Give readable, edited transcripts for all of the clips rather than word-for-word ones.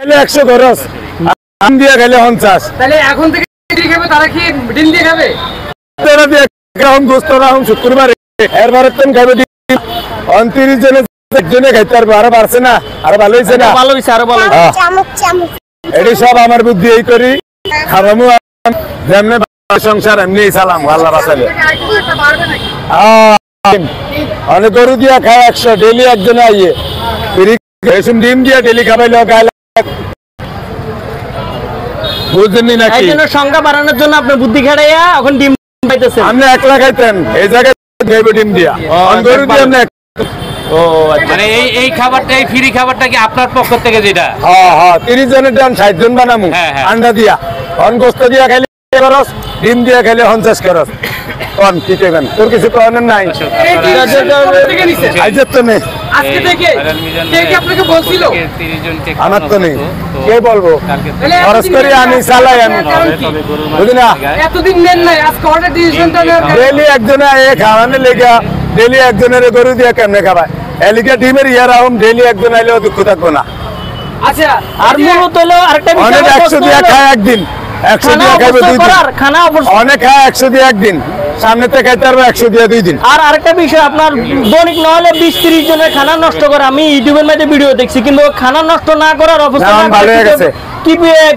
100 খরচ আম দিয়ে খেলে 50 তাহলে এখন থেকে ডিম খাবে তারা কি ডিম দিয়ে খাবে তারা দিয়ে এখন গোস্ত রাখুন শুক্রবার এরবারে তুমি খাবে 29 জনে খাইতে পারবে আরো পারছে না আরো ভালো হয়েছে না ভালো হইছে আরো ভালো এটি সব আমার বুদ্ধি এই করি খাবামু যেমনে সংসার এমনি সালাম আল্লাহ বাঁচালে অনেক গরু দিয়া খায় 100 ডেলি একজনে আইয়ে রেশম ডিম দিয়া ডেলি খাবাইলে গায়ে বুঝছেন নাকি এই জন্য সংখ্যা বাড়ানোর জন্য আপনি বুদ্ধি খাটাইয়া এখন ডিম পাইতেছেন আপনি একলা খাইতেন এই জায়গায় খাইবে ডিম দিয়া গরু দিয়া না ও মানে এই খাবারটা এই ফ্রি খাবারটা কি আপনার পক্ষ থেকে যেটা হ্যাঁ হ্যাঁ 30 জনের দাম 60 জন বানামু আন্ডা দিয়া গোস্ত দিয়া খাইলে খরচ ডিম দিয়া খাইলে 50 খরচ কোন কি করবেন তোর কিছু করার নাই আইজত তো নেই আজকে থেকে কে কি আপনাকে বলছিল 30 জনকে আমার তো নেই কে বলবো খরচ করি আমি চালাই আমি বুঝলি না এতদিন নেন নাই আজকে অর্ডার দিয়েছেন তো ডেলি একজনে এ খাওয়ানো লেগা ডেলি একজনের গরু দিয়া কেমনে খাবায় এলিকা ডিমের ইয়ার আহম ডেলি একজন আইলেও দুঃখ থাকবো না আচ্ছা আর মূলত হলো আরেকটা অনেক 100 দিয়া খায় একদিন 100 দিয়া খাইবে 2 দিন খানা অনেক খায় 100 দিয়া একদিন সামনে থেকে খাইতে পারবে 100 দিয়া 2 দিন আর আরেকটা বিষয় আপনার দৈনিক না হলে 20-30 জনের খানা নষ্ট করে আমি ইউটিউবের মধ্যে ভিডিও দেখছি কিন্তু খানা নষ্ট না করার অবস্থা ভালো হয়ে গেছে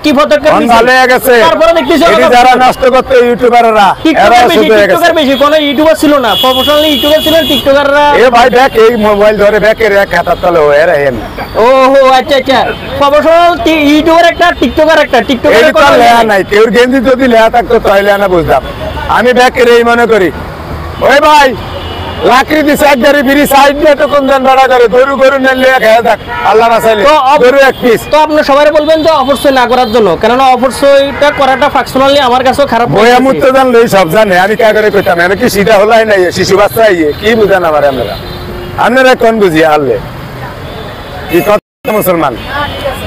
কি পদক্ষেপ নিছে ভালো হয়ে গেছে তারপরে দেখতেছি এটি যারা নষ্ট করতে ইউটিউবাররা এরা শুধু হয়ে গেছে টিকটকার বেশি কোনো ইউটিউবার ছিল না প্রফেশনাল ইউটিউবার ছিলেন টিকটকাররা এ ভাই দেখ এই মোবাইল ধরে ব্যাকের এক হাত তলে হয়ে রাখেন ওহো আচ্ছা আচ্ছা প্রফেশনাল ইউটিউবার একটা টিকটকার এই তো লেয়া নাই কেউ গেঞ্জি যদি লেয়া থাকতো তাহলে না বুঝতাম আমি ব্যাকের এই মনে করি ওই ভাই লাকড়ি দিছে এক গাড়ি বিড়ি সাইড দিয়ে তো কোন জন ভাড়া করে গরু নিয়ে খেয়ে থাক আল্লাহ বাঁচাইলে গরু এক পিস তো আপনি সবাই বলবেন যে অপরচয় না করার জন্য কেননা অপরচয়টা করাটা ফাংশনালি আমার কাছেও খারাপ বইয়া মুক্ত জানলে সব জানে আমি কে করে কইতাম আমি কি সিধা হলাই নাই শিশু বাচ্চা আইয়ে কি বুঝান আমার আপনারা কোন বুঝিয়ে আনলে কি কথা মুসলমান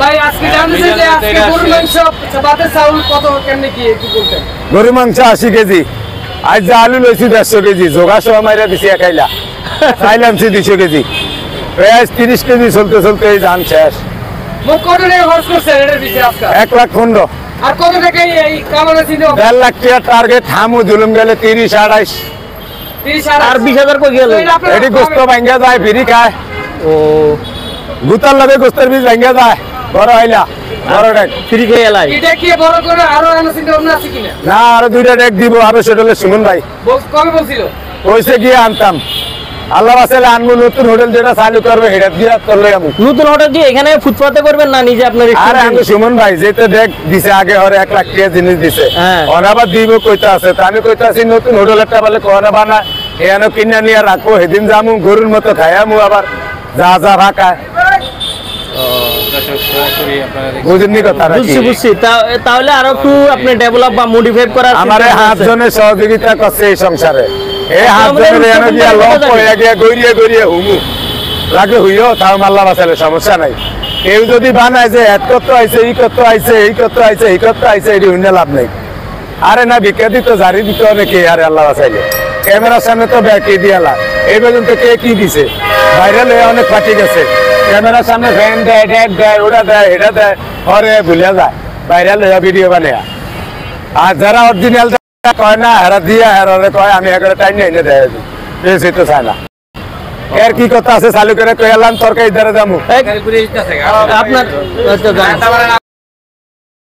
ভাই আজকে জানতেছেন যে আজকে গরুর মাংস ভাতের চাউল কত কেমনে কি একটু বলতেন গরু মাংস 80 কেজি আজ যা আলু লইছি 150 কেজি যোগা সহ মাইরা দিছি একাইলা চাইলাম 200 কেজি প্রায় 30 কেজি চলতে এই ধান শেষ কত টাকা খরচ করছেন এটার পিছে আজকে 1,15,000 আর কত টাকা এই কামানো ছিল 1.5 লাখ টাকা টার্গেট থামু জুলুম গেলে 30 28 30 আর 20,000 কই গেল এটি গোস্ত ভাঙ্গা যায় ফিরি খায় ও গুতার লাগে গোস্তের বীজ ভাঙ্গা যায় বড় হইলা বড় ডেক ফ্রি খেয়ে এলাই এটা কি বড় করে আরো আনা চিন্তা ভাবনা আছে কিনা না আরো 2টা ডেক দিব আরো সেটলে সুমন ভাই কবে বলছিল কইছে গিয়ে আনতাম আল্লাহ বাসাইলে আনবো নতুন হোটেল যেটা চালু করবে সেটা দিয়ে চলে যাবো নতুন হোটেল দিয়ে এখানে ফুটপাতে করবেন না নিজে আপনার আরে আমি সুমন ভাই যেতে দেখ দিছে আগে হরে 1 লাখ টাকা জিনিস দিছে অনাবার দিব কইতা আছে তা আমি কইতা আছি নতুন হোটেল একটা বলে কোনা বানা এখানে কিনা নিয়ে রাখো সেদিন যামু গরুর মতো খাইয়ামু আবার যা ভাকায় বুঝিনি কথা বুঝছি তাহলে আরো একটু আপনি ডেভেলপ বা মডিফাই করার আমারে 7 জনের সহযোগিতা করছে এই সংসারে এই 7 জনের এনে দিয়া লক পড়ে গিয়া গড়িয়ে হুমু লাগে হইও তাও আল্লাহ বাঁচালে সমস্যা নাই কেউ যদি বানায় যে এত করতে আইছে এই করতে আইছে এটি হইনা লাভ নেই আরে না ভিক্ষা দিত জারি দিত অনেকে আরে আল্লাহ বাঁচাইলে ক্যামেরার সামনে তো ব্যাকি দিয়ালা এই পর্যন্ত কে কি দিছে ভাইরাল হয়ে অনেক পার্টি গেছে ক্যামেরার সামনে ফ্যান দেয় ড্যাক দেয় ওটা দেয় এটা দেয় পরে ভুলে যায় ভাইরাল হয়ে ভিডিও বানিয়ে আর যারা অরিজিনাল কয় না হেরা দিয়ে হেরে কয় আমি একেবারে টাইম এনে দেয় বেশি তো চায় না এর কি কথা আছে চালু করে কয়ে এলাম তরকারি দ্বারা যাবো আপনার